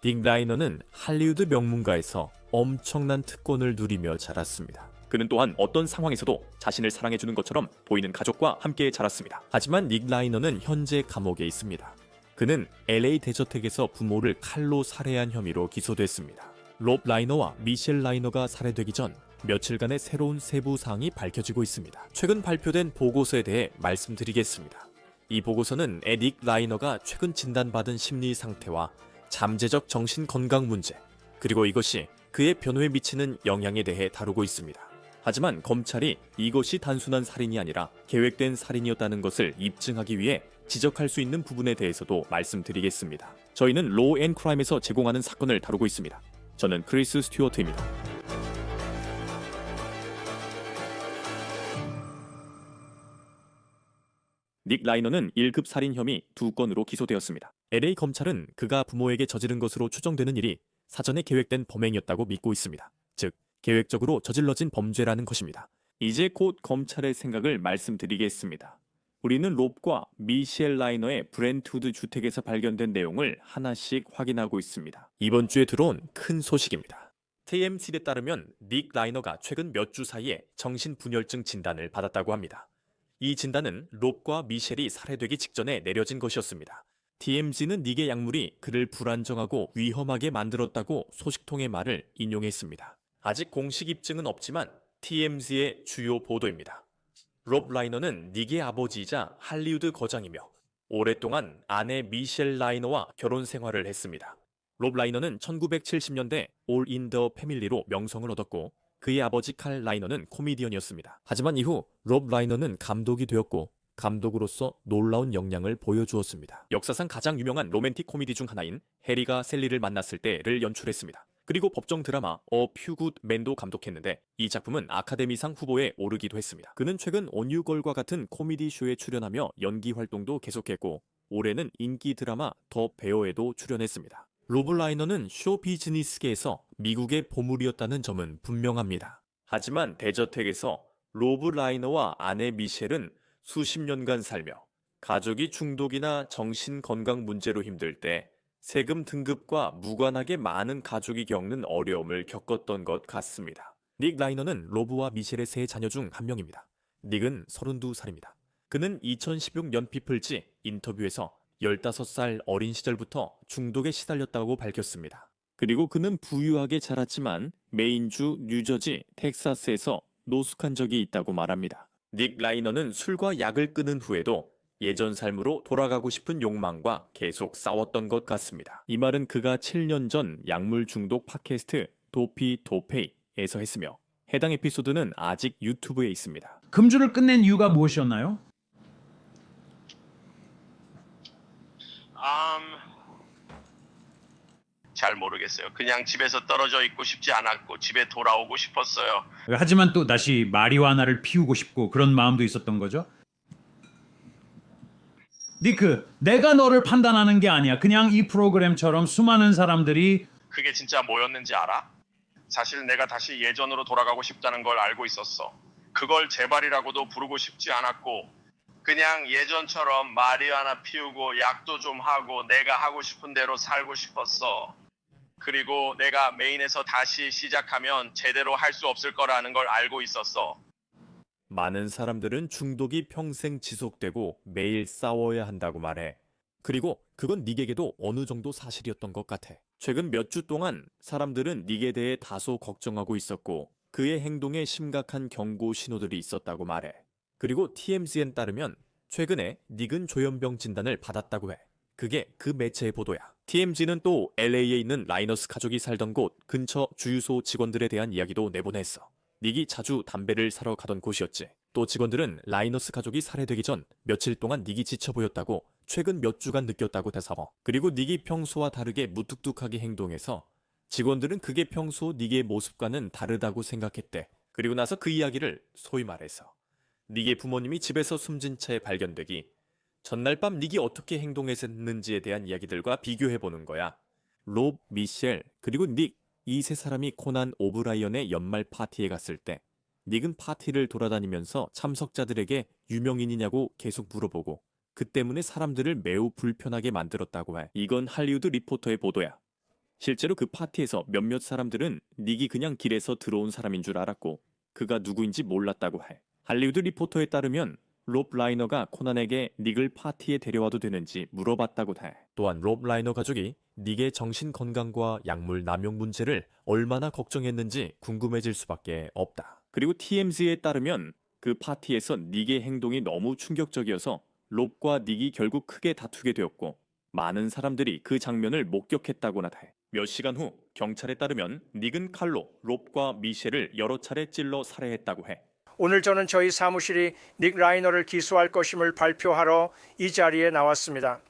닉 라이너는 할리우드 명문가에서 엄청난 특권을 누리며 자랐습니다. 그는 또한 어떤 상황에서도 자신을 사랑해주는 것처럼 보이는 가족과 함께 자랐습니다. 하지만 닉 라이너는 현재 감옥에 있습니다. 그는 LA 대저택에서 부모를 칼로 살해한 혐의로 기소됐습니다. 롭 라이너와 미셸 라이너가 살해되기 전 며칠간의 새로운 세부 사항이 밝혀지고 있습니다. 최근 발표된 보고서에 대해 말씀드리겠습니다. 이 보고서는 닉 라이너가 최근 진단받은 심리 상태와 잠재적 정신 건강 문제, 그리고 이것이 그의 변호에 미치는 영향에 대해 다루고 있습니다. 하지만 검찰이 이것이 단순한 살인이 아니라 계획된 살인이었다는 것을 입증하기 위해 지적할 수 있는 부분에 대해서도 말씀드리겠습니다. 저희는 로우 앤 크라임에서 제공하는 사건을 다루고 있습니다. 저는 크리스 스튜어트입니다. 닉 라이너는 1급 살인 혐의 2건으로 기소되었습니다. LA 검찰은 그가 부모에게 저지른 것으로 추정되는 일이 사전에 계획된 범행이었다고 믿고 있습니다. 즉, 계획적으로 저질러진 범죄라는 것입니다. 이제 곧 검찰의 생각을 말씀드리겠습니다. 우리는 롭과 미셸 라이너의 브렌트우드 주택에서 발견된 내용을 하나씩 확인하고 있습니다. 이번 주에 들어온 큰 소식입니다. TMZ에 따르면 닉 라이너가 최근 몇 주 사이에 정신분열증 진단을 받았다고 합니다. 이 진단은 롭과 미셸이 살해되기 직전에 내려진 것이었습니다. TMZ는 닉의 약물이 그를 불안정하고 위험하게 만들었다고 소식통의 말을 인용했습니다. 아직 공식 입증은 없지만 TMZ의 주요 보도입니다. 롭 라이너는 닉의 아버지이자 할리우드 거장이며 오랫동안 아내 미셸 라이너와 결혼 생활을 했습니다. 롭 라이너는 1970년대 올 인 더 패밀리로 명성을 얻었고 그의 아버지 칼 라이너는 코미디언이었습니다. 하지만 이후 롭 라이너는 감독이 되었고 감독으로서 놀라운 역량을 보여주었습니다. 역사상 가장 유명한 로맨틱 코미디 중 하나인 해리가 셀리를 만났을 때를 연출했습니다. 그리고 법정 드라마 어 퓨 굿 맨도 감독했는데 이 작품은 아카데미상 후보에 오르기도 했습니다. 그는 최근 온유걸과 같은 코미디 쇼에 출연하며 연기 활동도 계속했고 올해는 인기 드라마 더 베어에도 출연했습니다. 롭 라이너는 쇼 비즈니스계에서 미국의 보물이었다는 점은 분명합니다. 하지만 대저택에서 롭 라이너와 아내 미셸은 수십 년간 살며 가족이 중독이나 정신건강 문제로 힘들 때 세금 등급과 무관하게 많은 가족이 겪는 어려움을 겪었던 것 같습니다. 닉 라이너는 로브와 미셸의 세 자녀 중 한 명입니다. 닉은 32살입니다. 그는 2016년 피플지 인터뷰에서 15살 어린 시절부터 중독에 시달렸다고 밝혔습니다. 그리고 그는 부유하게 자랐지만 메인주 뉴저지, 텍사스에서 노숙한 적이 있다고 말합니다. 닉 라이너는 술과 약을 끊은 후에도 예전 삶으로 돌아가고 싶은 욕망과 계속 싸웠던 것 같습니다. 이 말은 그가 7년 전 약물 중독 팟캐스트 도피 도페이에서 했으며 해당 에피소드는 아직 유튜브에 있습니다. 금주를 끝낸 이유가 무엇이었나요? 잘 모르겠어요. 그냥 집에서 떨어져 있고 싶지 않았고 집에 돌아오고 싶었어요. 하지만 또 다시 마리화나를 피우고 싶고 그런 마음도 있었던 거죠? 니크, 내가 너를 판단하는 게 아니야. 그냥 이 프로그램처럼 수많은 사람들이 그게 진짜 뭐였는지 알아? 사실 내가 다시 예전으로 돌아가고 싶다는 걸 알고 있었어. 그걸 제발이라고도 부르고 싶지 않았고 그냥 예전처럼 마리화나 피우고 약도 좀 하고 내가 하고 싶은 대로 살고 싶었어. 그리고 내가 메인에서 다시 시작하면 제대로 할 수 없을 거라는 걸 알고 있었어. 많은 사람들은 중독이 평생 지속되고 매일 싸워야 한다고 말해. 그리고 그건 닉에게도 어느 정도 사실이었던 것 같아. 최근 몇 주 동안 사람들은 닉에 대해 다소 걱정하고 있었고 그의 행동에 심각한 경고 신호들이 있었다고 말해. 그리고 TMZ에 따르면 최근에 닉은 조현병 진단을 받았다고 해. 그게 그 매체의 보도야. TMZ는 또 LA에 있는 라이너스 가족이 살던 곳 근처 주유소 직원들에 대한 이야기도 내보냈어. 닉이 자주 담배를 사러 가던 곳이었지. 또 직원들은 라이너스 가족이 살해되기 전 며칠 동안 닉이 지쳐 보였다고 최근 몇 주간 느꼈다고 대사워. 그리고 닉이 평소와 다르게 무뚝뚝하게 행동해서 직원들은 그게 평소 닉의 모습과는 다르다고 생각했대. 그리고 나서 그 이야기를 소위 말해서 닉의 부모님이 집에서 숨진 채 발견되기 전날 밤 닉이 어떻게 행동했는지에 대한 이야기들과 비교해보는 거야. 롭, 미셸, 그리고 닉, 이 세 사람이 코난 오브라이언의 연말 파티에 갔을 때 닉은 파티를 돌아다니면서 참석자들에게 유명인이냐고 계속 물어보고 그 때문에 사람들을 매우 불편하게 만들었다고 해. 이건 할리우드 리포터의 보도야. 실제로 그 파티에서 몇몇 사람들은 닉이 그냥 길에서 들어온 사람인 줄 알았고 그가 누구인지 몰랐다고 해. 할리우드 리포터에 따르면 롭 라이너가 코난에게 닉을 파티에 데려와도 되는지 물어봤다고 해. 또한 롭 라이너 가족이 닉의 정신 건강과 약물 남용 문제를 얼마나 걱정했는지 궁금해질 수밖에 없다. 그리고 TMZ에 따르면 그 파티에서 닉의 행동이 너무 충격적이어서 롭과 닉이 결국 크게 다투게 되었고 많은 사람들이 그 장면을 목격했다고나 해. 몇 시간 후 경찰에 따르면 닉은 칼로 롭과 미셸을 여러 차례 찔러 살해했다고 해. 오늘 저는 저희 사무실이 닉 라이너를 기소할 것임을 발표하러 이 자리에 나왔습니다.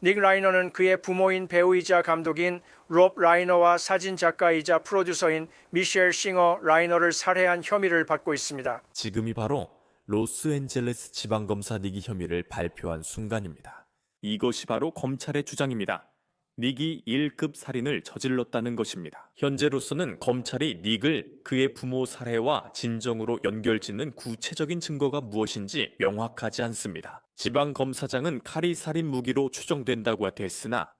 닉 라이너는 그의 부모인 배우이자 감독인 롭 라이너와 사진작가이자 프로듀서인 미셸 싱어 라이너를 살해한 혐의를 받고 있습니다. 지금이 바로 로스앤젤레스 지방검사 닉이 혐의를 발표한 순간입니다. 이것이 바로 검찰의 주장입니다. 닉이 1급 살인을 저질렀다는 것입니다. 현재로서는 검찰이 닉을 그의 부모 살해와 진정으로 연결짓는 구체적인 증거가 무엇인지 명확하지 않습니다. 지방검사장은 칼이 살인 무기로 추정된다고 했으나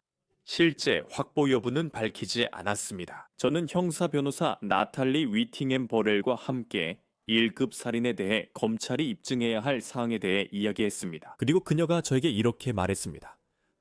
실제 확보 여부는 밝히지 않았습니다. 저는 형사 변호사 나탈리 위팅햄 버렐과 함께 1급 살인에 대해 검찰이 입증해야 할 사항에 대해 이야기했습니다. 그리고 그녀가 저에게 이렇게 말했습니다.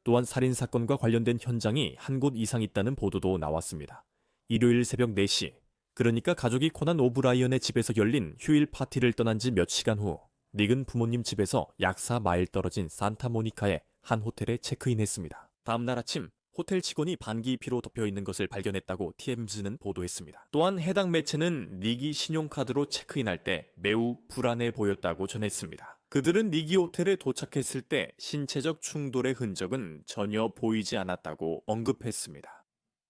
또한 살인사건과 관련된 현장이 한 곳 이상 있다는 보도도 나왔습니다. 일요일 새벽 4시, 그러니까 가족이 코난 오브라이언의 집에서 열린 휴일 파티를 떠난 지 몇 시간 후 닉은 부모님 집에서 약 4마일 떨어진 산타모니카의 한 호텔에 체크인했습니다. 다음날 아침 호텔 직원이 반기 피로 덮여있는 것을 발견했다고 TMZ는 보도했습니다. 또한 해당 매체는 닉이 신용카드로 체크인할 때 매우 불안해 보였다고 전했습니다. 그들은 닉이 호텔에 도착했을 때 신체적 충돌의 흔적은 전혀 보이지 않았다고 언급했습니다.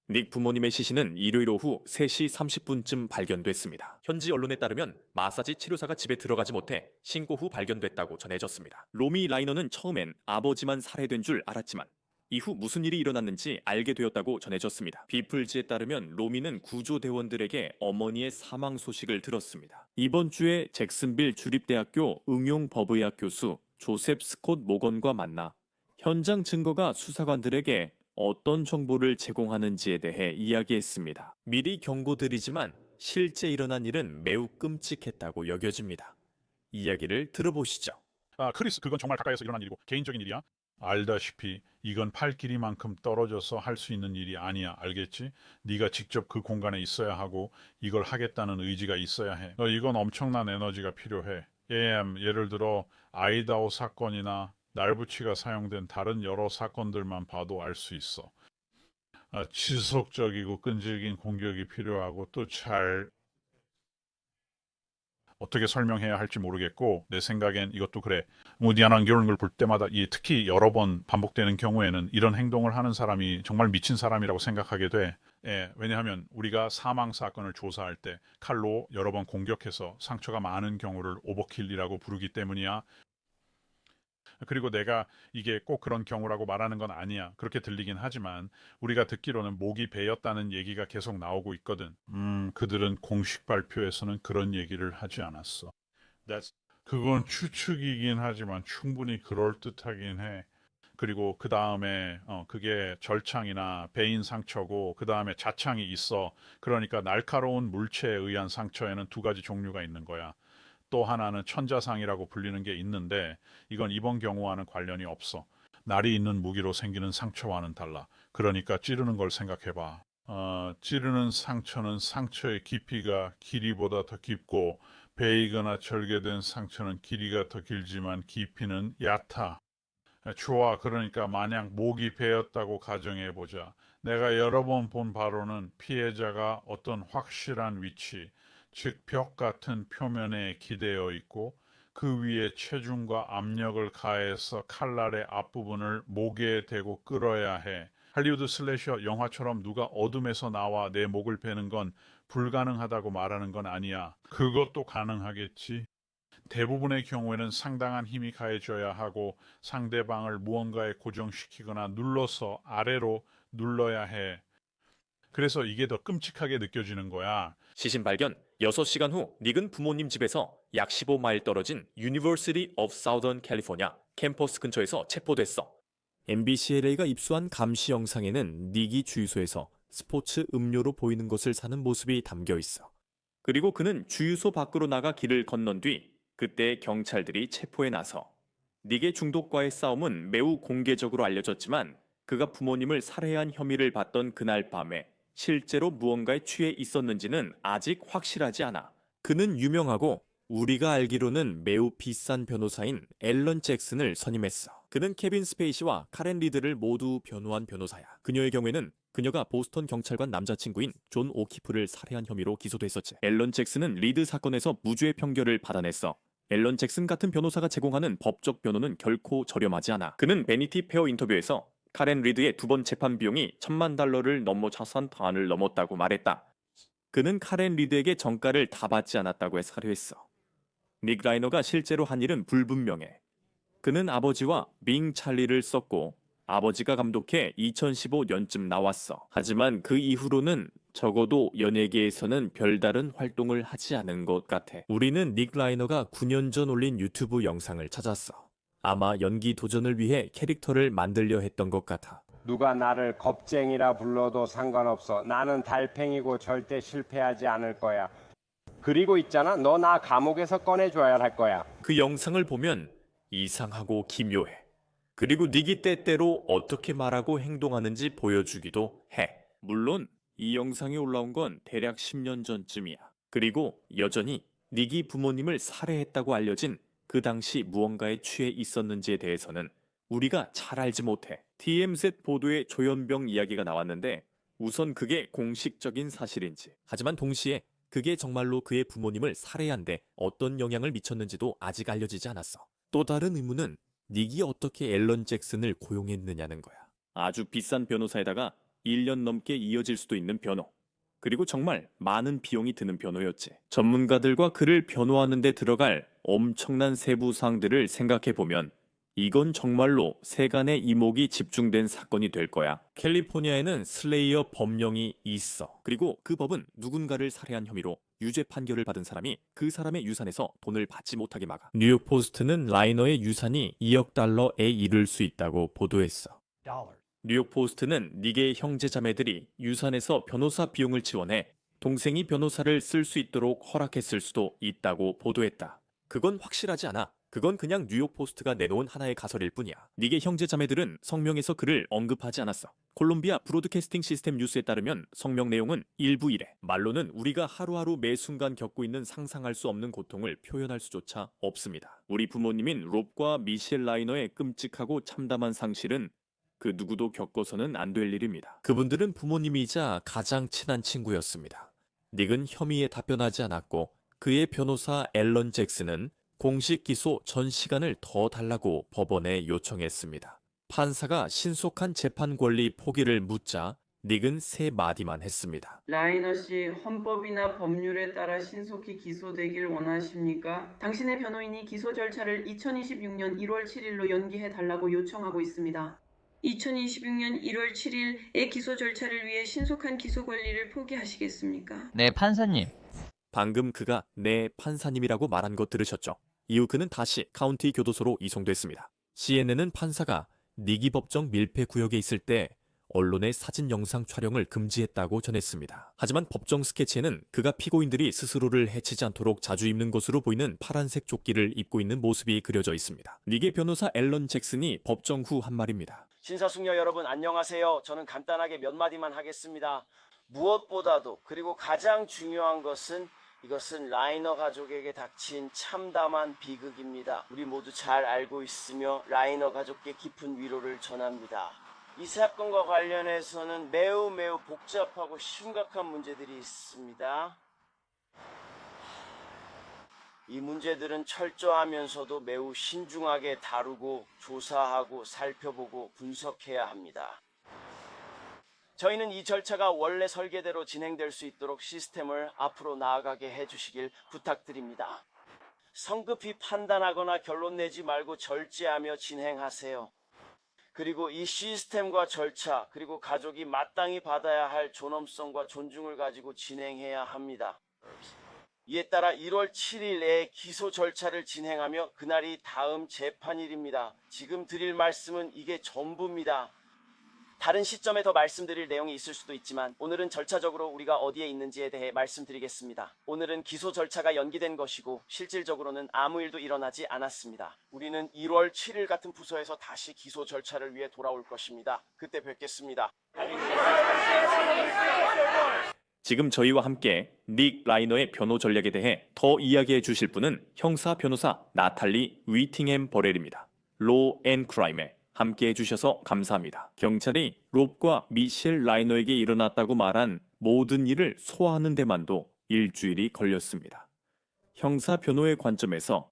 닉 부모님의 시신은 일요일 오후 3시 30분쯤 발견됐습니다. 현지 언론에 따르면 마사지 치료사가 집에 들어가지 못해 신고 후 발견됐다고 전해졌습니다. 로미 라이너는 처음엔 아버지만 살해된 줄 알았지만 이후 무슨 일이 일어났는지 알게 되었다고 전해졌습니다. 비플즈에 따르면 로미는 구조대원들에게 어머니의 사망 소식을 들었습니다. 이번 주에 잭슨빌 주립대학교 응용법의학 교수 조셉 스콧 모건과 만나 현장 증거가 수사관들에게 어떤 정보를 제공하는지에 대해 이야기했습니다. 미리 경고드리지만 실제 일어난 일은 매우 끔찍했다고 여겨집니다. 이야기를 들어보시죠. 크리스, 그건 정말 가까이서 일어난 일이고 개인적인 일이야. 알다시피 이건 팔길이만큼 떨어져서 할 수 있는 일이 아니야. 알겠지? 네가 직접 그 공간에 있어야 하고 이걸 하겠다는 의지가 있어야 해. 이건 엄청난 에너지가 필요해. 예를 들어 아이다호 사건이나 날부치가 사용된 다른 여러 사건들만 봐도 알 수 있어. 지속적이고 끈질긴 공격이 필요하고 또 어떻게 설명해야 할지 모르겠고 내 생각엔 이것도 그래. 무디안한 그런 걸 볼 때마다 특히 여러 번 반복되는 경우에는 이런 행동을 하는 사람이 정말 미친 사람이라고 생각하게 돼. 왜냐하면 우리가 사망 사건을 조사할 때 칼로 여러 번 공격해서 상처가 많은 경우를 오버킬이라고 부르기 때문이야. 그리고 내가 이게 꼭 그런 경우라고 말하는 건 아니야. 그렇게 들리긴 하지만 우리가 듣기로는 목이 베였다는 얘기가 계속 나오고 있거든. 그들은 공식 발표에서는 그런 얘기를 하지 않았어. 그건 추측이긴 하지만 충분히 그럴듯하긴 해. 그리고 그 다음에 그게 절창이나 베인 상처고 그 다음에 자창이 있어. 그러니까 날카로운 물체에 의한 상처에는 두 가지 종류가 있는 거야. 또 하나는 천자상이라고 불리는 게 있는데 이건 이번 경우와는 관련이 없어. 날이 있는 무기로 생기는 상처와는 달라. 그러니까 찌르는 걸 생각해봐. 찌르는 상처는 상처의 깊이가 길이보다 더 깊고 베이거나 절개된 상처는 길이가 더 길지만 깊이는 얕아. 좋아. 그러니까 만약 목이 베었다고 가정해보자. 내가 여러 번 본 바로는 피해자가 어떤 확실한 위치, 즉 벽 같은 표면에 기대어 있고 그 위에 체중과 압력을 가해서 칼날의 앞부분을 목에 대고 끌어야 해. 할리우드 슬래셔 영화처럼 누가 어둠에서 나와 내 목을 베는 건 불가능하다고 말하는 건 아니야. 그것도 가능하겠지. 대부분의 경우에는 상당한 힘이 가해져야 하고 상대방을 무언가에 고정시키거나 눌러서 아래로 눌러야 해. 그래서 이게 더 끔찍하게 느껴지는 거야. 시신 발견 6시간 후 닉은 부모님 집에서 약 15마일 떨어진 University of Southern California 캠퍼스 근처에서 체포됐어. MBC LA가 입수한 감시 영상에는 닉이 주유소에서 스포츠 음료로 보이는 것을 사는 모습이 담겨 있어. 그리고 그는 주유소 밖으로 나가 길을 건넌 뒤 그때 경찰들이 체포에 나서 닉의 중독과의 싸움은 매우 공개적으로 알려졌지만 그가 부모님을 살해한 혐의를 받던 그날 밤에 실제로 무언가에 취해 있었는지는 아직 확실하지 않아. 그는 유명하고 우리가 알기로는 매우 비싼 변호사인 앨런 잭슨을 선임했어. 그는 케빈 스페이시와 카렌 리드를 모두 변호한 변호사야. 그녀의 경우에는 그녀가 보스턴 경찰관 남자친구인 존 오키프를 살해한 혐의로 기소됐었지. 앨런 잭슨은 리드 사건에서 무죄 판결을 받아냈어. 앨런 잭슨 같은 변호사가 제공하는 법적 변호는 결코 저렴하지 않아. 그는 베니티 페어 인터뷰에서 카렌 리드의 두 번 재판 비용이 $10,000를 넘어차선 반을 넘었다고 말했다. 그는 카렌 리드에게 정가를 다 받지 않았다고 사료했어. 닉 라이너가 실제로 한 일은 불분명해. 그는 아버지와 밍 찰리를 썼고 아버지가 감독해 2015년쯤 나왔어. 하지만 그 이후로는 적어도 연예계에서는 별다른 활동을 하지 않은 것 같아. 우리는 닉 라이너가 9년 전 올린 유튜브 영상을 찾았어. 아마 연기 도전을 위해 캐릭터를 만들려 했던 것 같아. 누가 나를 겁쟁이라 불러도 상관없어. 나는 달팽이고 절대 실패하지 않을 거야. 그리고 있잖아, 너 나 감옥에서 꺼내줘야 할 거야. 그 영상을 보면 이상하고 기묘해. 그리고 닉이 때때로 어떻게 말하고 행동하는지 보여주기도 해. 물론 이 영상이 올라온 건 대략 10년 전쯤이야. 그리고 여전히 닉이 부모님을 살해했다고 알려진 그 당시 무언가에 취해 있었는지에 대해서는 우리가 잘 알지 못해. TMZ 보도에 조현병 이야기가 나왔는데 우선 그게 공식적인 사실인지, 하지만 동시에 그게 정말로 그의 부모님을 살해한 데 어떤 영향을 미쳤는지도 아직 알려지지 않았어. 또 다른 의문은 닉이 어떻게 앨런 잭슨을 고용했느냐는 거야. 아주 비싼 변호사에다가 1년 넘게 이어질 수도 있는 변호. 그리고 정말 많은 비용이 드는 변호였지. 전문가들과 그를 변호하는 데 들어갈 엄청난 세부 사항들을 생각해보면 이건 정말로 세간의 이목이 집중된 사건이 될 거야. 캘리포니아에는 슬레이어 법령이 있어. 그리고 그 법은 누군가를 살해한 혐의로 유죄 판결을 받은 사람이 그 사람의 유산에서 돈을 받지 못하게 막아. 뉴욕 포스트는 라이너의 유산이 $2억 이를 수 있다고 보도했어. 뉴욕 포스트는 닉의 형제 자매들이 유산에서 변호사 비용을 지원해 동생이 변호사를 쓸 수 있도록 허락했을 수도 있다고 보도했다. 그건 확실하지 않아. 그건 그냥 뉴욕 포스트가 내놓은 하나의 가설일 뿐이야. 닉의 형제 자매들은 성명에서 그를 언급하지 않았어. 콜롬비아 브로드캐스팅 시스템 뉴스에 따르면 성명 내용은 일부 이래. 말로는 우리가 하루하루 매 순간 겪고 있는 상상할 수 없는 고통을 표현할 수조차 없습니다. 우리 부모님인 롭과 미셸 라이너의 끔찍하고 참담한 상실은 그 누구도 겪어서는 안 될 일입니다. 그분들은 부모님이자 가장 친한 친구였습니다. 닉은 혐의에 답변하지 않았고 그의 변호사 앨런 잭슨은 공식 기소 전 시간을 더 달라고 법원에 요청했습니다. 판사가 신속한 재판 권리 포기를 묻자 닉은 세 마디만 했습니다. 라이너 씨, 헌법이나 법률에 따라 신속히 기소되길 원하십니까? 당신의 변호인이 기소 절차를 2026년 1월 7일로 연기해 달라고 요청하고 있습니다. 2026년 1월 7일의 기소 절차를 위해 신속한 기소 권리를 포기하시겠습니까? 네, 판사님. 방금 그가 네 판사님이라고 말한 거 들으셨죠? 이후 그는 다시 카운티 교도소로 이송됐습니다. CNN은 판사가 닉이 법정 밀폐 구역에 있을 때 언론의 사진 영상 촬영을 금지했다고 전했습니다. 하지만 법정 스케치에는 그가 피고인들이 스스로를 해치지 않도록 자주 입는 것으로 보이는 파란색 조끼를 입고 있는 모습이 그려져 있습니다. 닉의 변호사 앨런 잭슨이 법정 후 한 말입니다. 신사숙녀 여러분 안녕하세요. 저는 간단하게 몇 마디만 하겠습니다. 무엇보다도 그리고 가장 중요한 것은 이것은 라이너 가족에게 닥친 참담한 비극입니다. 우리 모두 잘 알고 있으며 라이너 가족께 깊은 위로를 전합니다. 이 사건과 관련해서는 매우 복잡하고 심각한 문제들이 있습니다. 이 문제들은 철저하면서도 매우 신중하게 다루고 조사하고 살펴보고 분석해야 합니다. 저희는 이 절차가 원래 설계대로 진행될 수 있도록 시스템을 앞으로 나아가게 해주시길 부탁드립니다. 성급히 판단하거나 결론 내지 말고 절제하며 진행하세요. 그리고 이 시스템과 절차, 그리고 가족이 마땅히 받아야 할 존엄성과 존중을 가지고 진행해야 합니다. 이에 따라 1월 7일에 기소 절차를 진행하며 그날이 다음 재판일입니다. 지금 드릴 말씀은 이게 전부입니다. 다른 시점에 더 말씀드릴 내용이 있을 수도 있지만 오늘은 절차적으로 우리가 어디에 있는지에 대해 말씀드리겠습니다. 오늘은 기소 절차가 연기된 것이고 실질적으로는 아무 일도 일어나지 않았습니다. 우리는 1월 7일 같은 부서에서 다시 기소 절차를 위해 돌아올 것입니다. 그때 뵙겠습니다. 지금 저희와 함께 닉 라이너의 변호 전략에 대해 더 이야기해 주실 분은 형사 변호사 나탈리 위팅햄 버렐입니다. 로 앤 크라임에 함께 해주셔서 감사합니다. 경찰이 롭과 미셸 라이너에게 일어났다고 말한 모든 일을 소화하는 데만도 일주일이 걸렸습니다. 형사 변호의 관점에서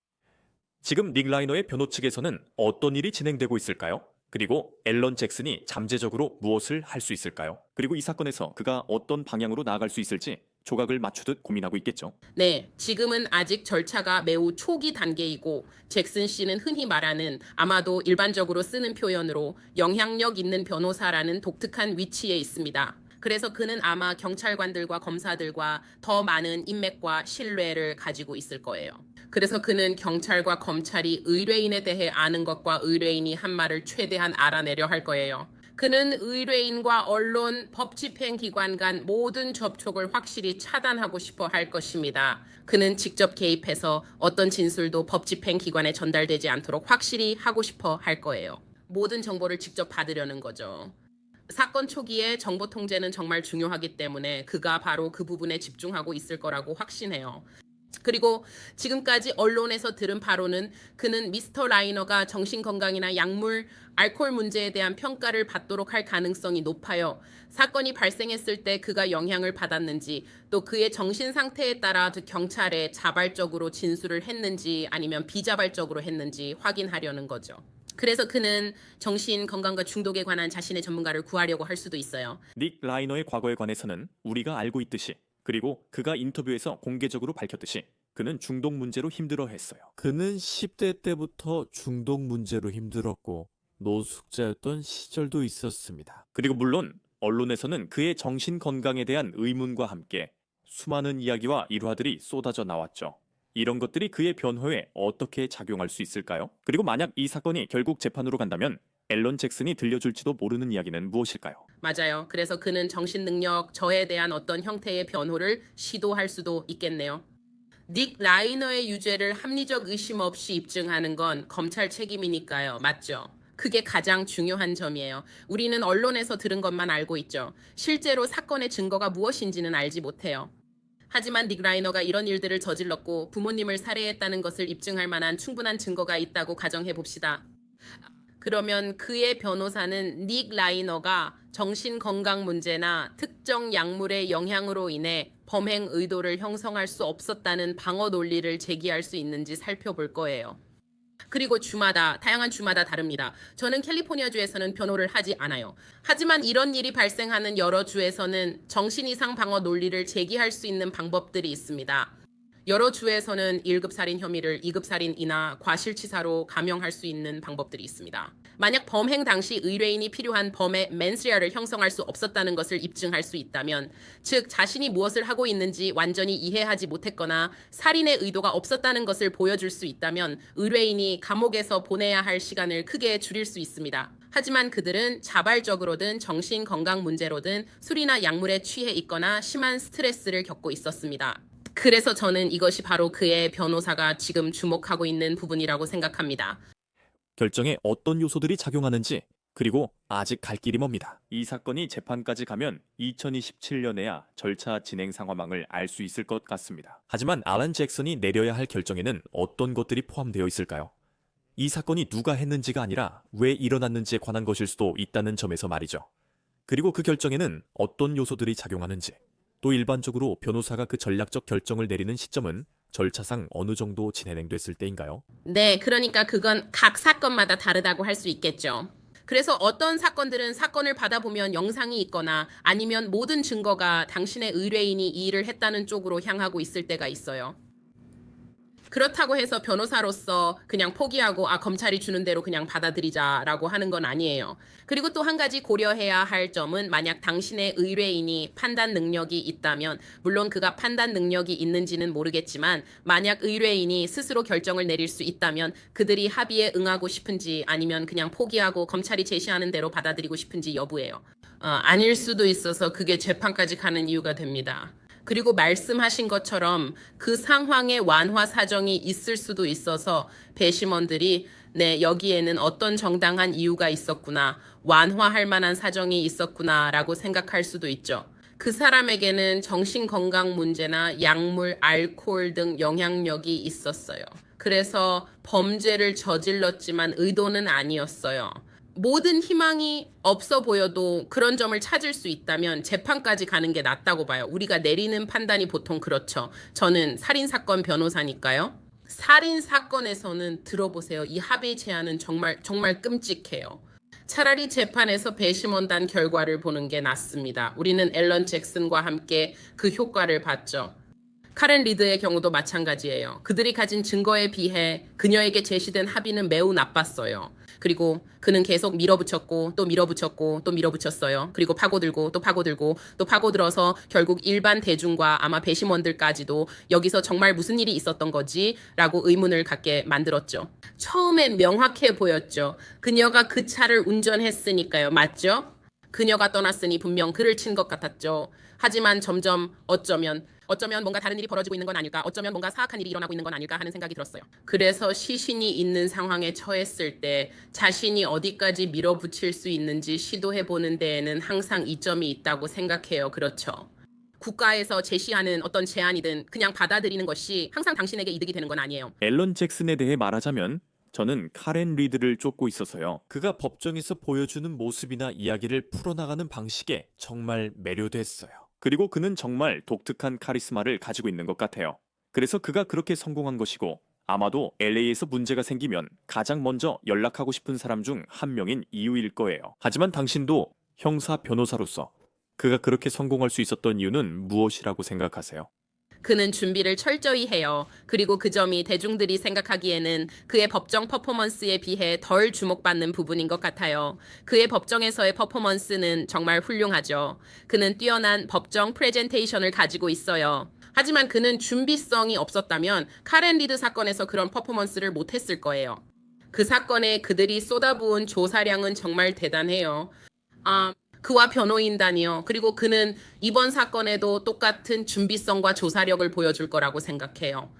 지금 닉 라이너의 변호 측에서는 어떤 일이 진행되고 있을까요? 그리고 앨런 잭슨이 잠재적으로 무엇을 할 수 있을까요? 그리고 이 사건에서 그가 어떤 방향으로 나아갈 수 있을지 조각을 맞추듯 고민하고 있겠죠. 네, 지금은 아직 절차가 매우 초기 단계이고 잭슨 씨는 흔히 말하는 아마도 일반적으로 쓰는 표현으로 영향력 있는 변호사라는 독특한 위치에 있습니다. 그래서 그는 아마 경찰관들과 검사들과 더 많은 인맥과 신뢰를 가지고 있을 거예요. 그래서 그는 경찰과 검찰이 의뢰인에 대해 아는 것과 의뢰인이 한 말을 최대한 알아내려 할 거예요. 그는 의뢰인과 언론, 법집행기관 간 모든 접촉을 확실히 차단하고 싶어 할 것입니다. 그는 직접 개입해서 어떤 진술도 법집행기관에 전달되지 않도록 확실히 하고 싶어 할 거예요. 모든 정보를 직접 받으려는 거죠. 사건 초기에 정보 통제는 정말 중요하기 때문에 그가 바로 그 부분에 집중하고 있을 거라고 확신해요. 그리고 지금까지 언론에서 들은 바로는 그는 미스터 라이너가 정신건강이나 약물, 알코올 문제에 대한 평가를 받도록 할 가능성이 높아요. 사건이 발생했을 때 그가 영향을 받았는지 또 그의 정신 상태에 따라 경찰에 자발적으로 진술을 했는지 아니면 비자발적으로 했는지 확인하려는 거죠. 그래서 그는 정신건강과 중독에 관한 자신의 전문가를 구하려고 할 수도 있어요. 닉 라이너의 과거에 관해서는 우리가 알고 있듯이 그리고 그가 인터뷰에서 공개적으로 밝혔듯이 그는 중독 문제로 힘들어했어요. 그는 10대 때부터 중독 문제로 힘들었고 노숙자였던 시절도 있었습니다. 그리고 물론 언론에서는 그의 정신 건강에 대한 의문과 함께 수많은 이야기와 일화들이 쏟아져 나왔죠. 이런 것들이 그의 변호에 어떻게 작용할 수 있을까요? 그리고 만약 이 사건이 결국 재판으로 간다면 앨런 잭슨이 들려줄지도 모르는 이야기는 무엇일까요? 맞아요. 그래서 그는 정신능력 저해에 대한 어떤 형태의 변호를 시도할 수도 있겠네요. 닉 라이너의 유죄를 합리적 의심 없이 입증하는 건 검찰 책임이니까요. 맞죠? 그게 가장 중요한 점이에요. 우리는 언론에서 들은 것만 알고 있죠. 실제로 사건의 증거가 무엇인지는 알지 못해요. 하지만 닉 라이너가 이런 일들을 저질렀고 부모님을 살해했다는 것을 입증할 만한 충분한 증거가 있다고 가정해 봅시다. 그러면 그의 변호사는 닉 라이너가 정신건강 문제나 특정 약물의 영향으로 인해 범행 의도를 형성할 수 없었다는 방어 논리를 제기할 수 있는지 살펴볼 거예요. 그리고 주마다, 다양한 주마다 다릅니다. 저는 캘리포니아주에서는 변호를 하지 않아요. 하지만 이런 일이 발생하는 여러 주에서는 정신이상 방어 논리를 제기할 수 있는 방법들이 있습니다. 여러 주에서는 1급 살인 혐의를 2급 살인이나 과실치사로 감형할 수 있는 방법들이 있습니다. 만약 범행 당시 의뢰인이 필요한 범의 맨스리아를 형성할 수 없었다는 것을 입증할 수 있다면, 즉 자신이 무엇을 하고 있는지 완전히 이해하지 못했거나 살인의 의도가 없었다는 것을 보여줄 수 있다면 의뢰인이 감옥에서 보내야 할 시간을 크게 줄일 수 있습니다. 하지만 그들은 자발적으로든 정신건강 문제로든 술이나 약물에 취해 있거나 심한 스트레스를 겪고 있었습니다. 그래서 저는 이것이 바로 그의 변호사가 지금 주목하고 있는 부분이라고 생각합니다. 결정에 어떤 요소들이 작용하는지 그리고 아직 갈 길이 멉니다. 이 사건이 재판까지 가면 2027년에야 절차 진행 상황을 알 수 있을 것 같습니다. 하지만 앨런 잭슨이 내려야 할 결정에는 어떤 것들이 포함되어 있을까요? 이 사건이 누가 했는지가 아니라 왜 일어났는지에 관한 것일 수도 있다는 점에서 말이죠. 그리고 그 결정에는 어떤 요소들이 작용하는지, 또 일반적으로 변호사가 그 전략적 결정을 내리는 시점은 절차상 어느 정도 진행됐을 때인가요? 네, 그러니까 그건 각 사건마다 다르다고 할 수 있겠죠. 그래서 어떤 사건들은 사건을 받아보면 영상이 있거나 아니면 모든 증거가 당신의 의뢰인이 이 일을 했다는 쪽으로 향하고 있을 때가 있어요. 그렇다고 해서 변호사로서 그냥 포기하고 검찰이 주는 대로 그냥 받아들이자라고 하는 건 아니에요. 그리고 또 한 가지 고려해야 할 점은 만약 당신의 의뢰인이 판단 능력이 있다면, 물론 그가 판단 능력이 있는지는 모르겠지만 만약 의뢰인이 스스로 결정을 내릴 수 있다면 그들이 합의에 응하고 싶은지 아니면 그냥 포기하고 검찰이 제시하는 대로 받아들이고 싶은지 여부예요. 아닐 수도 있어서 그게 재판까지 가는 이유가 됩니다. 그리고 말씀하신 것처럼 그 상황에 완화 사정이 있을 수도 있어서 배심원들이 여기에는 어떤 정당한 이유가 있었구나, 완화할 만한 사정이 있었구나 라고 생각할 수도 있죠. 그 사람에게는 정신건강 문제나 약물, 알코올 등 영향력이 있었어요. 그래서 범죄를 저질렀지만 의도는 아니었어요. 모든 희망이 없어 보여도 그런 점을 찾을 수 있다면 재판까지 가는 게 낫다고 봐요. 우리가 내리는 판단이 보통 그렇죠. 저는 살인사건 변호사니까요. 살인사건에서는 들어보세요. 이 합의 제한은 정말 끔찍해요. 차라리 재판에서 배심원단 결과를 보는 게 낫습니다. 우리는 앨런 잭슨과 함께 그 효과를 봤죠. 카렌 리드의 경우도 마찬가지예요. 그들이 가진 증거에 비해 그녀에게 제시된 합의는 매우 나빴어요. 그리고 그는 계속 밀어붙였고 또 밀어붙였고 또 밀어붙였어요. 그리고 파고들고 또 파고들고 또 파고들어서 결국 일반 대중과 아마 배심원들까지도 여기서 정말 무슨 일이 있었던 거지? 라고 의문을 갖게 만들었죠. 처음엔 명확해 보였죠. 그녀가 그 차를 운전했으니까요. 맞죠? 그녀가 떠났으니 분명 그를 친 것 같았죠. 하지만 점점 어쩌면 뭔가 다른 일이 벌어지고 있는 건 아닐까, 어쩌면 뭔가 사악한 일이 일어나고 있는 건 아닐까 하는 생각이 들었어요. 그래서 시신이 있는 상황에 처했을 때 자신이 어디까지 밀어붙일 수 있는지 시도해보는 데에는 항상 이점이 있다고 생각해요. 그렇죠. 국가에서 제시하는 어떤 제안이든 그냥 받아들이는 것이 항상 당신에게 이득이 되는 건 아니에요. 앨런 잭슨에 대해 말하자면 저는 카렌 리드를 쫓고 있어서요. 그가 법정에서 보여주는 모습이나 이야기를 풀어나가는 방식에 정말 매료됐어요. 그리고 그는 정말 독특한 카리스마를 가지고 있는 것 같아요. 그래서 그가 그렇게 성공한 것이고 아마도 LA에서 문제가 생기면 가장 먼저 연락하고 싶은 사람 중 한 명인 이유일 거예요. 하지만 당신도 형사 변호사로서 그가 그렇게 성공할 수 있었던 이유는 무엇이라고 생각하세요? 그는 준비를 철저히 해요. 그리고 그 점이 대중들이 생각하기에는 그의 법정 퍼포먼스에 비해 덜 주목받는 부분인 것 같아요. 그의 법정에서의 퍼포먼스는 정말 훌륭하죠. 그는 뛰어난 법정 프레젠테이션을 가지고 있어요. 하지만 그는 준비성이 없었다면 카렌 리드 사건에서 그런 퍼포먼스를 못했을 거예요. 그 사건에 그들이 쏟아부은 조사량은 정말 대단해요. 그와 변호인단이요. 그리고 그는 이번 사건에도 똑같은 준비성과 조사력을 보여줄 거라고 생각해요.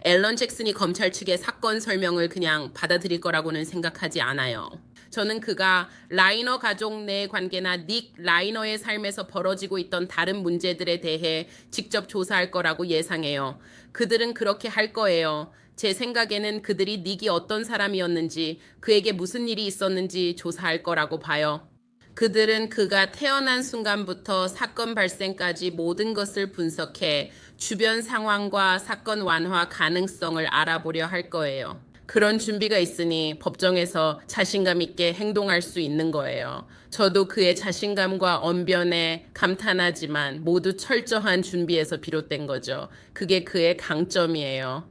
앨런 잭슨이 검찰 측의 사건 설명을 그냥 받아들일 거라고는 생각하지 않아요. 저는 그가 라이너 가족 내 관계나 닉 라이너의 삶에서 벌어지고 있던 다른 문제들에 대해 직접 조사할 거라고 예상해요. 그들은 그렇게 할 거예요. 제 생각에는 그들이 닉이 어떤 사람이었는지, 그에게 무슨 일이 있었는지 조사할 거라고 봐요. 그들은 그가 태어난 순간부터 사건 발생까지 모든 것을 분석해 주변 상황과 사건 완화 가능성을 알아보려 할 거예요. 그런 준비가 있으니 법정에서 자신감 있게 행동할 수 있는 거예요. 저도 그의 자신감과 언변에 감탄하지만 모두 철저한 준비에서 비롯된 거죠. 그게 그의 강점이에요.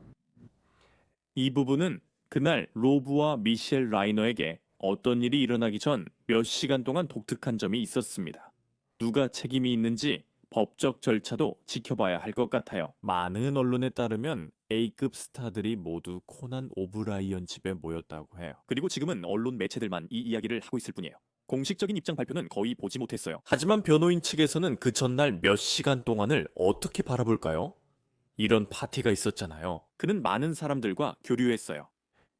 이 부분은 그날 로브와 미셸 라이너에게 어떤 일이 일어나기 전 몇 시간 동안 독특한 점이 있었습니다. 누가 책임이 있는지 법적 절차도 지켜봐야 할 것 같아요. 많은 언론에 따르면 A급 스타들이 모두 코난 오브라이언 집에 모였다고 해요. 그리고 지금은 언론 매체들만 이 이야기를 하고 있을 뿐이에요. 공식적인 입장 발표는 거의 보지 못했어요. 하지만 변호인 측에서는 그 전날 몇 시간 동안을 어떻게 바라볼까요? 이런 파티가 있었잖아요. 그는 많은 사람들과 교류했어요.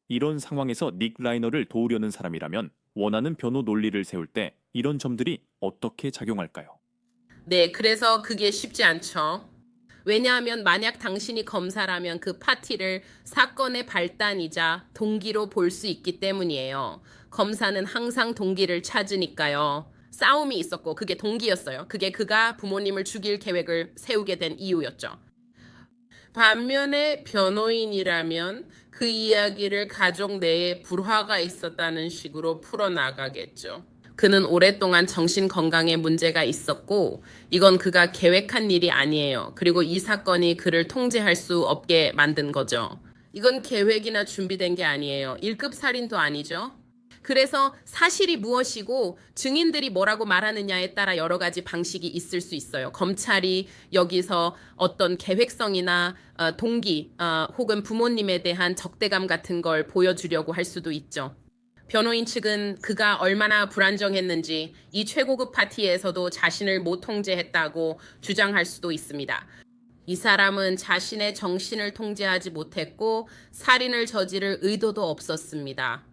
이런 상황에서 닉 라이너를 도우려는 사람이라면 원하는 변호 논리를 세울 때 이런 점들이 어떻게 작용할까요? 네, 그래서 그게 쉽지 않죠. 왜냐하면 만약 당신이 검사라면 그 파티를 사건의 발단이자 동기로 볼 수 있기 때문이에요. 검사는 항상 동기를 찾으니까요. 싸움이 있었고 그게 동기였어요. 그게 그가 부모님을 죽일 계획을 세우게 된 이유였죠. 반면에 변호인이라면 그 이야기를 가족 내에 불화가 있었다는 식으로 풀어나가겠죠. 그는 오랫동안 정신 건강에 문제가 있었고 이건 그가 계획한 일이 아니에요. 그리고 이 사건이 그를 통제할 수 없게 만든 거죠. 이건 계획이나 준비된 게 아니에요. 1급 살인도 아니죠. 그래서 사실이 무엇이고 증인들이 뭐라고 말하느냐에 따라 여러 가지 방식이 있을 수 있어요. 검찰이 여기서 어떤 계획성이나 동기 혹은 부모님에 대한 적대감 같은 걸 보여주려고 할 수도 있죠. 변호인 측은 그가 얼마나 불안정했는지 이 최고급 파티에서도 자신을 못 통제했다고 주장할 수도 있습니다. 이 사람은 자신의 정신을 통제하지 못했고 살인을 저지를 의도도 없었습니다.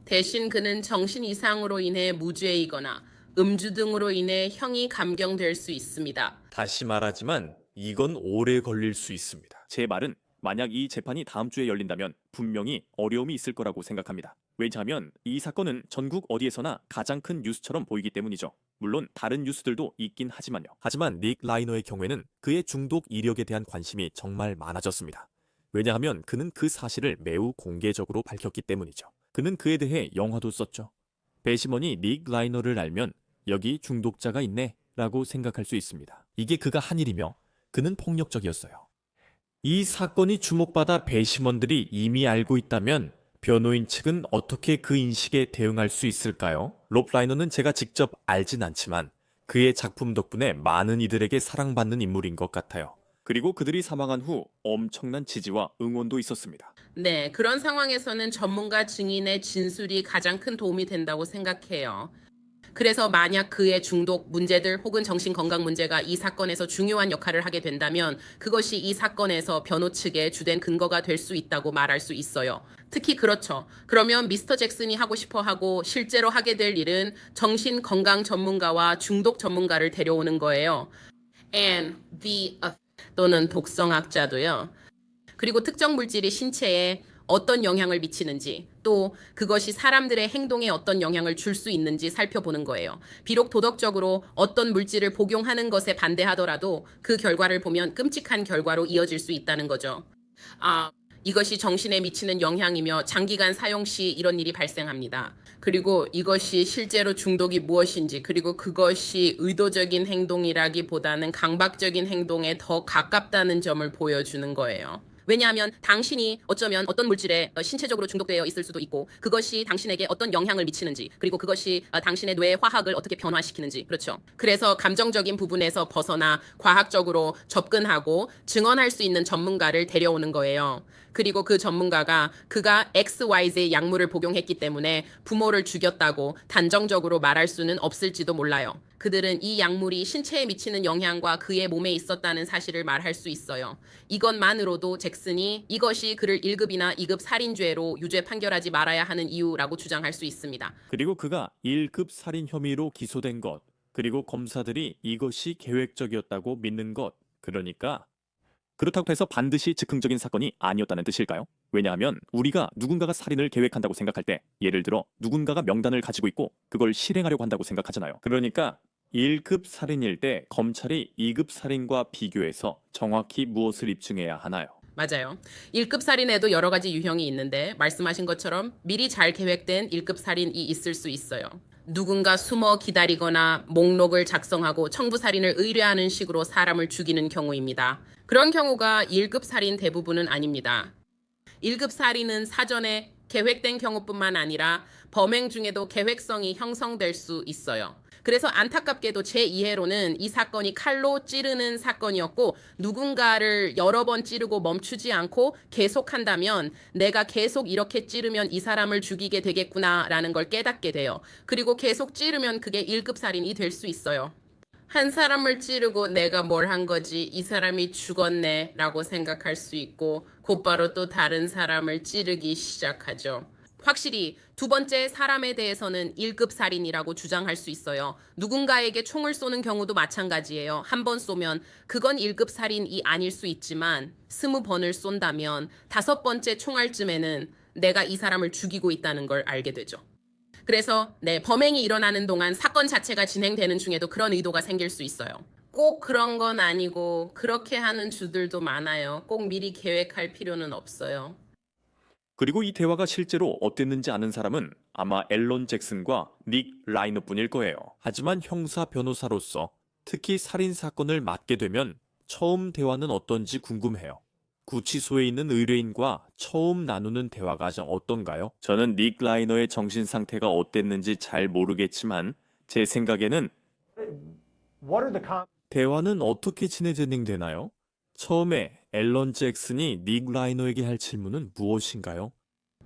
대신 그는 정신 이상으로 인해 무죄이거나 음주 등으로 인해 형이 감경될 수 있습니다. 다시 말하지만 이건 오래 걸릴 수 있습니다. 제 말은 만약 이 재판이 다음 주에 열린다면 분명히 어려움이 있을 거라고 생각합니다. 왜냐하면 이 사건은 전국 어디에서나 가장 큰 뉴스처럼 보이기 때문이죠. 물론 다른 뉴스들도 있긴 하지만요. 하지만 닉 라이너의 경우에는 그의 중독 이력에 대한 관심이 정말 많아졌습니다. 왜냐하면 그는 그 사실을 매우 공개적으로 밝혔기 때문이죠. 그는 그에 대해 영화도 썼죠. 배심원이 닉 라이너를 알면 여기 중독자가 있네 라고 생각할 수 있습니다. 이게 그가 한 일이며 그는 폭력적이었어요. 이 사건이 주목받아 배심원들이 이미 알고 있다면 변호인 측은 어떻게 그 인식에 대응할 수 있을까요? 롭 라이너는 제가 직접 알진 않지만 그의 작품 덕분에 많은 이들에게 사랑받는 인물인 것 같아요. 그리고 그들이 사망한 후 엄청난 지지와 응원도 있었습니다. 네, 그런 상황에서는 전문가 증인의 진술이 가장 큰 도움이 된다고 생각해요. 그래서 만약 그의 중독 문제들 혹은 정신건강 문제가 이 사건에서 중요한 역할을 하게 된다면 그것이 이 사건에서 변호 측의 주된 근거가 될 수 있다고 말할 수 있어요. 특히 그렇죠. 그러면 미스터 잭슨이 하고 싶어 하고 실제로 하게 될 일은 정신건강 전문가와 중독 전문가를 데려오는 거예요. And 또는 독성학자도요. 그리고 특정 물질이 신체에 어떤 영향을 미치는지 또 그것이 사람들의 행동에 어떤 영향을 줄 수 있는지 살펴보는 거예요. 비록 도덕적으로 어떤 물질을 복용하는 것에 반대하더라도 그 결과를 보면 끔찍한 결과로 이어질 수 있다는 거죠. 이것이 정신에 미치는 영향이며 장기간 사용 시 이런 일이 발생합니다. 그리고 이것이 실제로 중독이 무엇인지 그리고 그것이 의도적인 행동이라기보다는 강박적인 행동에 더 가깝다는 점을 보여주는 거예요. 왜냐하면 당신이 어쩌면 어떤 물질에 신체적으로 중독되어 있을 수도 있고 그것이 당신에게 어떤 영향을 미치는지 그리고 그것이 당신의 뇌의 화학을 어떻게 변화시키는지 그렇죠. 그래서 감정적인 부분에서 벗어나 과학적으로 접근하고 증언할 수 있는 전문가를 데려오는 거예요. 그리고 그 전문가가 그가 XYZ 약물을 복용했기 때문에 부모를 죽였다고 단정적으로 말할 수는 없을지도 몰라요. 그들은 이 약물이 신체에 미치는 영향과 그의 몸에 있었다는 사실을 말할 수 있어요. 이것만으로도 잭슨이 이것이 그를 1급이나 2급 살인죄로 유죄 판결하지 말아야 하는 이유라고 주장할 수 있습니다. 그리고 그가 1급 살인 혐의로 기소된 것, 그리고 검사들이 이것이 계획적이었다고 믿는 것, 그러니까 그렇다고 해서 반드시 즉흥적인 사건이 아니었다는 뜻일까요? 왜냐하면 우리가 누군가가 살인을 계획한다고 생각할 때 예를 들어 누군가가 명단을 가지고 있고 그걸 실행하려고 한다고 생각하잖아요. 그러니까 1급 살인일 때 검찰이 2급 살인과 비교해서 정확히 무엇을 입증해야 하나요? 맞아요. 1급 살인에도 여러 가지 유형이 있는데 말씀하신 것처럼 미리 잘 계획된 1급 살인이 있을 수 있어요. 누군가 숨어 기다리거나 목록을 작성하고 청부살인을 의뢰하는 식으로 사람을 죽이는 경우입니다. 그런 경우가 1급 살인 대부분은 아닙니다. 1급 살인은 사전에 계획된 경우뿐만 아니라 범행 중에도 계획성이 형성될 수 있어요. 그래서 안타깝게도 제 이해로는 이 사건이 칼로 찌르는 사건이었고 누군가를 여러 번 찌르고 멈추지 않고 계속한다면 내가 계속 이렇게 찌르면 이 사람을 죽이게 되겠구나라는 걸 깨닫게 돼요. 그리고 계속 찌르면 그게 1급 살인이 될 수 있어요. 한 사람을 찌르고 내가 뭘 한 거지 이 사람이 죽었네 라고 생각할 수 있고 곧바로 또 다른 사람을 찌르기 시작하죠. 확실히 두 번째 사람에 대해서는 1급 살인이라고 주장할 수 있어요. 누군가에게 총을 쏘는 경우도 마찬가지예요. 한 번 쏘면 그건 1급 살인이 아닐 수 있지만 20번을 쏜다면 5번째 총알쯤에는 내가 이 사람을 죽이고 있다는 걸 알게 되죠. 그래서 범행이 일어나는 동안 사건 자체가 진행되는 중에도 그런 의도가 생길 수 있어요. 꼭 그런 건 아니고 그렇게 하는 주들도 많아요. 꼭 미리 계획할 필요는 없어요. 그리고 이 대화가 실제로 어땠는지 아는 사람은 아마 앨런 잭슨과 닉 라이너뿐일 거예요. 하지만 형사 변호사로서 특히 살인 사건을 맡게 되면 처음 대화는 어떤지 궁금해요. 구치소에 있는 의뢰인과 처음 나누는 대화가 어떤가요? 저는 닉 라이너의 정신 상태가 어땠는지 잘 모르겠지만 제 생각에는 대화는 어떻게 진행되나요? 처음에 앨런 잭슨이 닉 라이너에게 할 질문은 무엇인가요?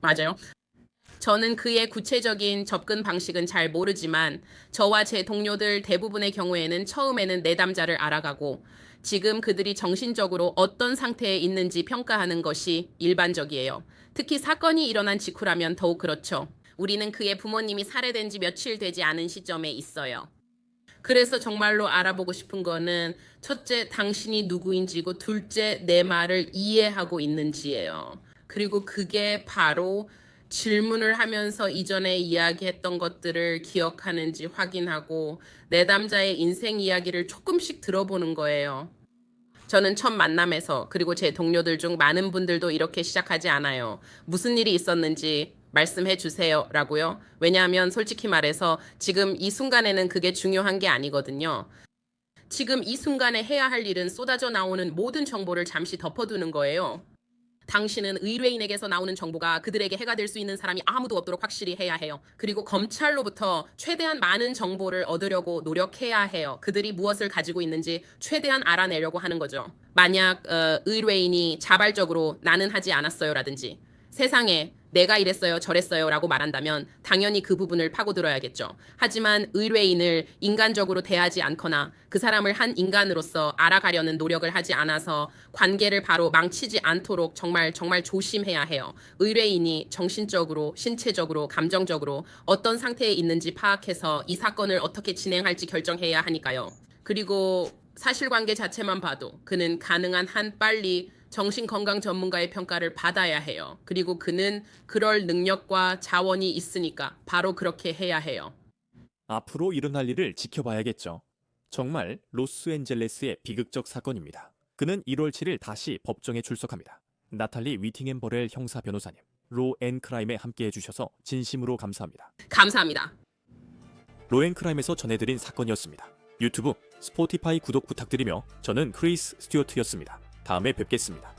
맞아요. 저는 그의 구체적인 접근 방식은 잘 모르지만 저와 제 동료들 대부분의 경우에는 처음에는 내담자를 알아가고 지금 그들이 정신적으로 어떤 상태에 있는지 평가하는 것이 일반적이에요. 특히 사건이 일어난 직후라면 더욱 그렇죠. 우리는 그의 부모님이 살해된 지 며칠 되지 않은 시점에 있어요. 그래서 정말로 알아보고 싶은 거는 첫째, 당신이 누구인지고 둘째, 내 말을 이해하고 있는지예요. 그리고 그게 바로 질문을 하면서 이전에 이야기했던 것들을 기억하는지 확인하고 내담자의 인생 이야기를 조금씩 들어보는 거예요. 저는 첫 만남에서 그리고 제 동료들 중 많은 분들도 이렇게 시작하지 않아요. 무슨 일이 있었는지 말씀해 주세요 라고요. 왜냐하면 솔직히 말해서 지금 이 순간에는 그게 중요한 게 아니거든요. 지금 이 순간에 해야 할 일은 쏟아져 나오는 모든 정보를 잠시 덮어두는 거예요. 당신은 의뢰인에게서 나오는 정보가 그들에게 해가 될 수 있는 사람이 아무도 없도록 확실히 해야 해요. 그리고 검찰로부터 최대한 많은 정보를 얻으려고 노력해야 해요. 그들이 무엇을 가지고 있는지 최대한 알아내려고 하는 거죠. 만약 의뢰인이 자발적으로 나는 하지 않았어요 라든지 세상에 내가 이랬어요 저랬어요 라고 말한다면 당연히 그 부분을 파고들어야겠죠. 하지만 의뢰인을 인간적으로 대하지 않거나 그 사람을 한 인간으로서 알아가려는 노력을 하지 않아서 관계를 바로 망치지 않도록 정말 조심해야 해요. 의뢰인이 정신적으로, 신체적으로, 감정적으로 어떤 상태에 있는지 파악해서 이 사건을 어떻게 진행할지 결정해야 하니까요. 그리고 사실관계 자체만 봐도 그는 가능한 한 빨리 정신건강 전문가의 평가를 받아야 해요. 그리고 그는 그럴 능력과 자원이 있으니까 바로 그렇게 해야 해요. 앞으로 일어날 일을 지켜봐야겠죠. 정말 로스앤젤레스의 비극적 사건입니다. 그는 1월 7일 다시 법정에 출석합니다. 나탈리 위팅햄 버렐 형사 변호사님, 로앤크라임에 함께해 주셔서 진심으로 감사합니다. 감사합니다. 로앤크라임에서 전해드린 사건이었습니다. 유튜브, 스포티파이 구독 부탁드리며 저는 크리스 스튜어트였습니다. 다음에 뵙겠습니다.